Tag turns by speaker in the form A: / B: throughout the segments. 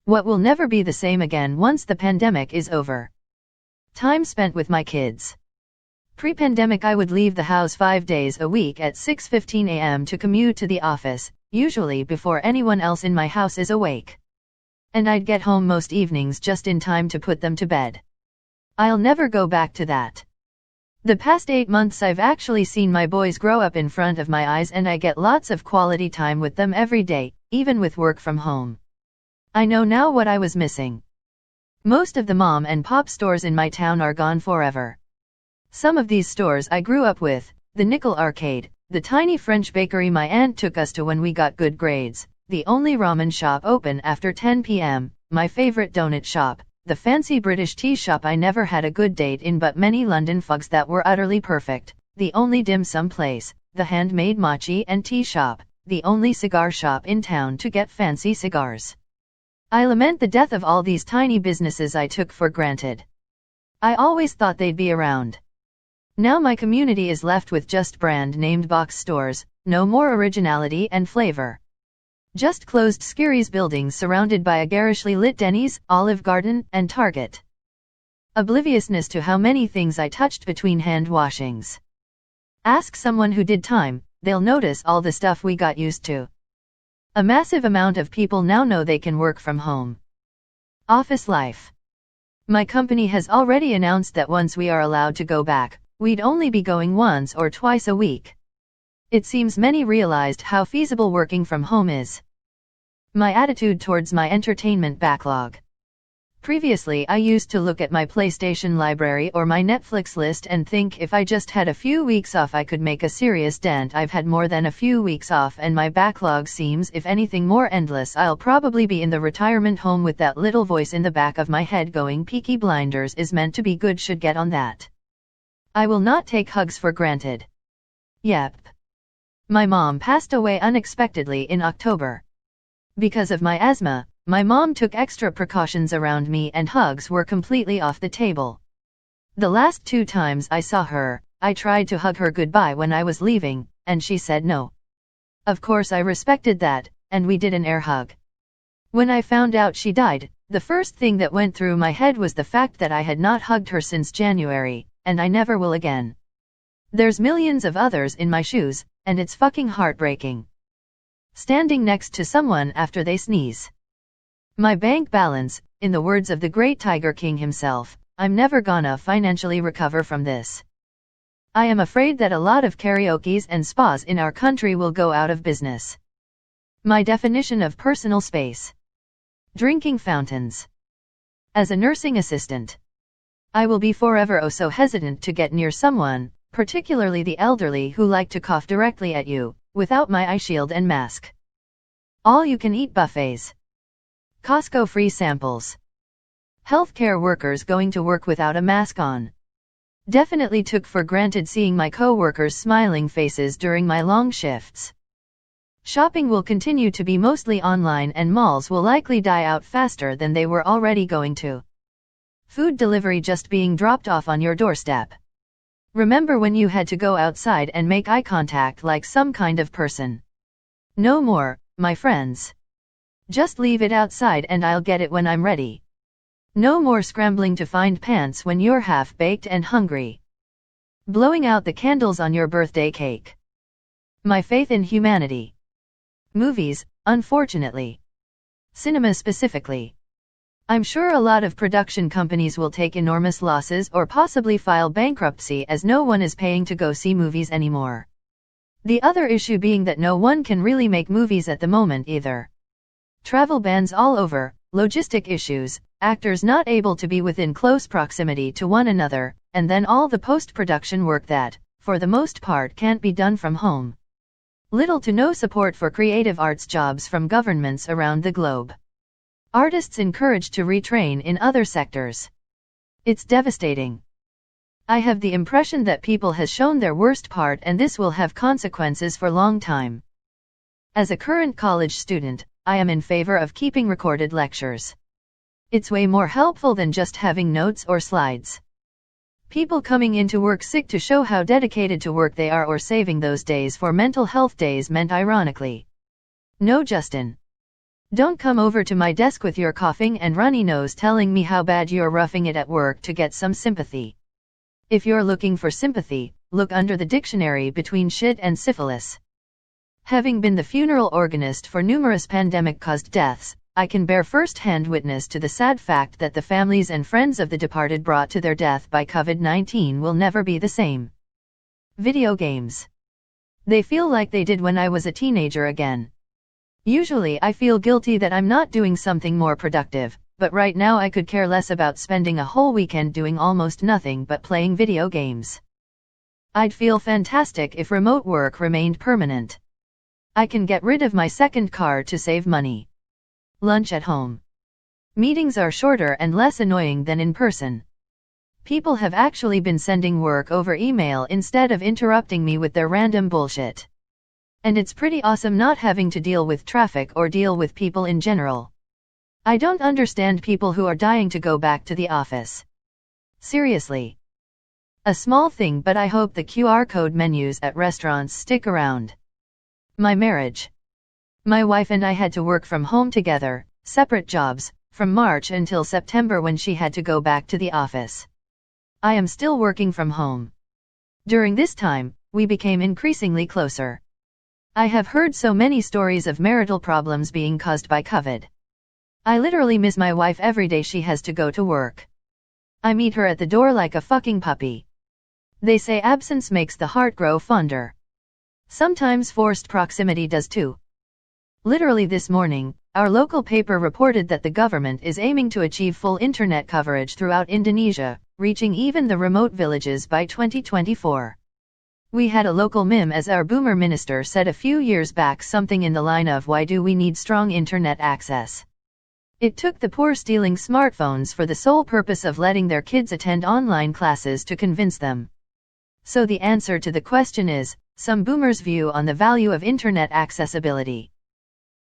A: What will never be the same again once the pandemic is over? Time spent with my kids. Pre-pandemic I would leave the house 5 days a week at 6:15 a.m. to commute to the office, usually before anyone else in my house is awake. And I'd get home most evenings just in time to put them to bed. I'll never go back to that. The past 8 months I've actually seen my boys grow up in front of my eyes and I get lots of quality time with them every day, even with work from home. I know now what I was missing. Most of the mom and pop stores in my town are gone forever. Some of these stores I grew up with, the Nickel Arcade, the tiny French bakery my aunt took us to when we got good grades, the only ramen shop open after 10 p.m., my favorite donut shop, the fancy British tea shop I never had a good date in but many London fugs that were utterly perfect, the only dim sum place, the handmade mochi and tea shop, the only cigar shop in town to get fancy cigars. I lament the death of all these tiny businesses I took for granted. I always thought they'd be around. Now my community is left with just brand-named box stores, no more originality and flavor. Just closed Scary's buildings surrounded by a garishly lit Denny's, Olive Garden, and Target. Obliviousness to how many things I touched between hand washings. Ask someone who did time, they'll notice all the stuff we got used to. A massive amount of people now know they can work from home. Office life. My company has already announced that once we are allowed to go back, we'd only be going once or twice a week. It seems many realized how feasible working from home is. My attitude towards my entertainment backlog. Previously I used to look at my PlayStation library or my Netflix list and think if I just had a few weeks off I could make a serious dent. I've had more than a few weeks off and my backlog seems if anything more endless. I'll probably be in the retirement home with that little voice in the back of my head going Peaky Blinders is meant to be good, should get on that. I will not take hugs for granted. Yep. My mom passed away unexpectedly in October. Because of my asthma, my mom took extra precautions around me and hugs were completely off the table. The last 2 times I saw her, I tried to hug her goodbye when I was leaving, and she said no. Of course I respected that, and we did an air hug. When I found out she died, the first thing that went through my head was the fact that I had not hugged her since January, and I never will again. There's millions of others in my shoes, and it's fucking heartbreaking. Standing next to someone after they sneeze. My bank balance, in the words of the great Tiger King himself, I'm never gonna financially recover from this. I am afraid that a lot of karaokes and spas in our country will go out of business. My definition of personal space. Drinking fountains. As a nursing assistant, I will be forever oh so hesitant to get near someone, particularly the elderly who like to cough directly at you, without my eye shield and mask. All-you-can-eat buffets. Costco free samples. Healthcare workers going to work without a mask on. Definitely took for granted seeing my co-workers' smiling faces during my long shifts. Shopping will continue to be mostly online and malls will likely die out faster than they were already going to. Food delivery just being dropped off on your doorstep. Remember when you had to go outside and make eye contact like some kind of person? No more, my friends. Just leave it outside and I'll get it when I'm ready. No more scrambling to find pants when you're half-baked and hungry. Blowing out the candles on your birthday cake. My faith in humanity. Movies, unfortunately. Cinema specifically. I'm sure a lot of production companies will take enormous losses or possibly file bankruptcy as no one is paying to go see movies anymore. The other issue being that no one can really make movies at the moment either. Travel bans all over, logistic issues, actors not able to be within close proximity to one another, and then all the post-production work that, for the most part, can't be done from home. Little to no support for creative arts jobs from governments around the globe. Artists encouraged to retrain in other sectors. It's devastating. I have the impression that people has shown their worst part and this will have consequences for long time. As a current college student, I am in favor of keeping recorded lectures. It's way more helpful than just having notes or slides. People coming into work sick to show how dedicated to work they are or saving those days for mental health days meant ironically. No Justin. Don't come over to my desk with your coughing and runny nose telling me how bad you're roughing it at work to get some sympathy. If you're looking for sympathy, look under the dictionary between shit and syphilis. Having been the funeral organist for numerous pandemic-caused deaths, I can bear first-hand witness to the sad fact that the families and friends of the departed brought to their death by COVID-19 will never be the same. Video games. They feel like they did when I was a teenager again. Usually I feel guilty that I'm not doing something more productive, but right now I could care less about spending a whole weekend doing almost nothing but playing video games. I'd feel fantastic if remote work remained permanent. I can get rid of my second car to save money. Lunch at home. Meetings are shorter and less annoying than in person. People have actually been sending work over email instead of interrupting me with their random bullshit. And it's pretty awesome not having to deal with traffic or deal with people in general. I don't understand people who are dying to go back to the office. Seriously. A small thing, but I hope the QR code menus at restaurants stick around. My marriage. My wife and I had to work from home together, separate jobs, from March until September when she had to go back to the office. I am still working from home. During this time, we became increasingly closer. I have heard so many stories of marital problems being caused by COVID. I literally miss my wife every day she has to go to work. I meet her at the door like a fucking puppy. They say absence makes the heart grow fonder. Sometimes forced proximity does too. Literally this morning, our local paper reported that the government is aiming to achieve full internet coverage throughout Indonesia, reaching even the remote villages by 2024. We had a local meme as our boomer minister said a few years back something in the line of "Why do we need strong internet access?" It took the poor stealing smartphones for the sole purpose of letting their kids attend online classes to convince them. So the answer to the question is, some boomers' view on the value of internet accessibility.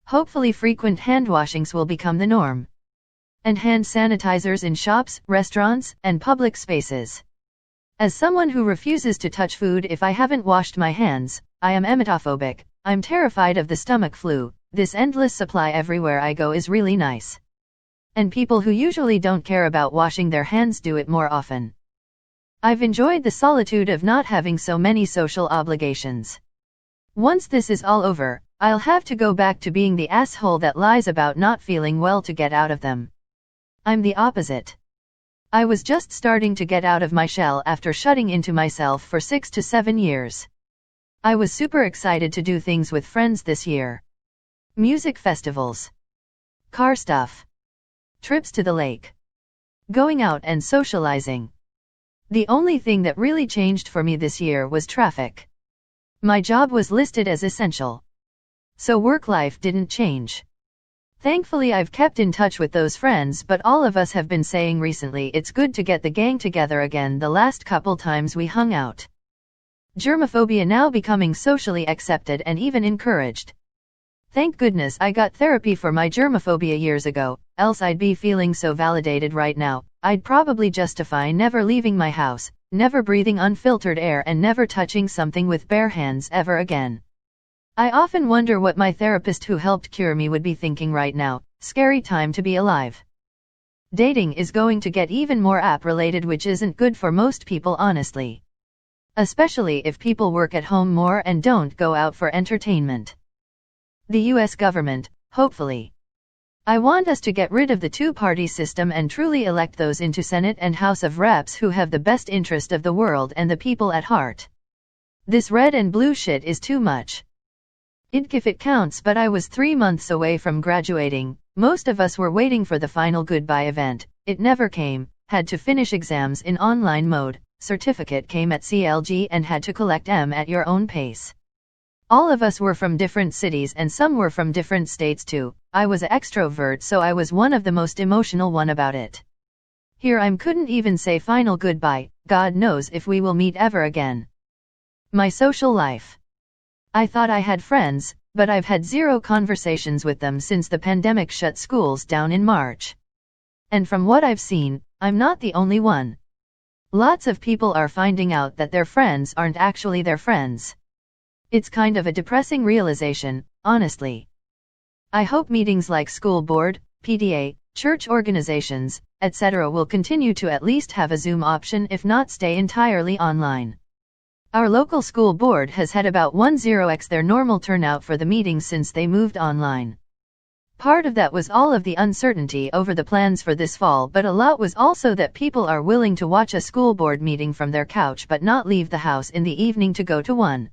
A: Hopefully frequent hand washings will become the norm. And hand sanitizers in shops, restaurants, and public spaces. As someone who refuses to touch food if I haven't washed my hands, I am emetophobic. I'm terrified of the stomach flu. This endless supply everywhere I go is really nice. And people who usually don't care about washing their hands do it more often. I've enjoyed the solitude of not having so many social obligations. Once this is all over, I'll have to go back to being the asshole that lies about not feeling well to get out of them. I'm the opposite. I was just starting to get out of my shell after shutting into myself for 6 to 7 years. I was super excited to do things with friends this year. Music festivals. Car stuff. Trips to the lake. Going out and socializing. The only thing that really changed for me this year was traffic. My job was listed as essential. So work life didn't change. Thankfully I've kept in touch with those friends, but all of us have been saying recently it's good to get the gang together again the last couple times we hung out. Germophobia now becoming socially accepted and even encouraged. Thank goodness I got therapy for my germophobia years ago, else I'd be feeling so validated right now. I'd probably justify never leaving my house, never breathing unfiltered air, and never touching something with bare hands ever again. I often wonder what my therapist who helped cure me would be thinking right now. Scary time to be alive. Dating is going to get even more app-related, which isn't good for most people honestly. Especially if people work at home more and don't go out for entertainment. The US government, hopefully. I want us to get rid of the two-party system and truly elect those into Senate and House of Reps who have the best interest of the world and the people at heart. This red and blue shit is too much. If it counts, but I was 3 months away from graduating. Most of us were waiting for the final goodbye event. It never came. Had to finish exams in online mode. Certificate came at CLG and had to collect M at your own pace. All of us were from different cities and some were from different states too. I was an extrovert, so I was one of the most emotional one about it. Here I couldn't even say final goodbye. God knows if we will meet ever again. My social life. I thought I had friends, but I've had 0 conversations with them since the pandemic shut schools down in March. And from what I've seen, I'm not the only one. Lots of people are finding out that their friends aren't actually their friends. It's kind of a depressing realization, honestly. I hope meetings like school board, PTA, church organizations, etc. will continue to at least have a Zoom option, if not stay entirely online. Our local school board has had about 10x their normal turnout for the meetings since they moved online. Part of that was all of the uncertainty over the plans for this fall, but a lot was also that people are willing to watch a school board meeting from their couch but not leave the house in the evening to go to one.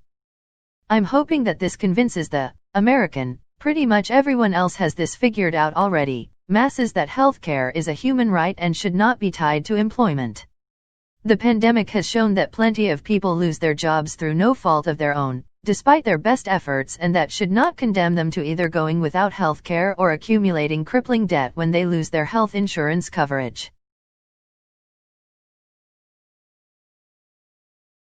A: I'm hoping that this convinces the American, pretty much everyone else has this figured out already, masses that healthcare is a human right and should not be tied to employment. The pandemic has shown that plenty of people lose their jobs through no fault of their own, despite their best efforts, and that should not condemn them to either going without healthcare or accumulating crippling debt when they lose their health insurance coverage.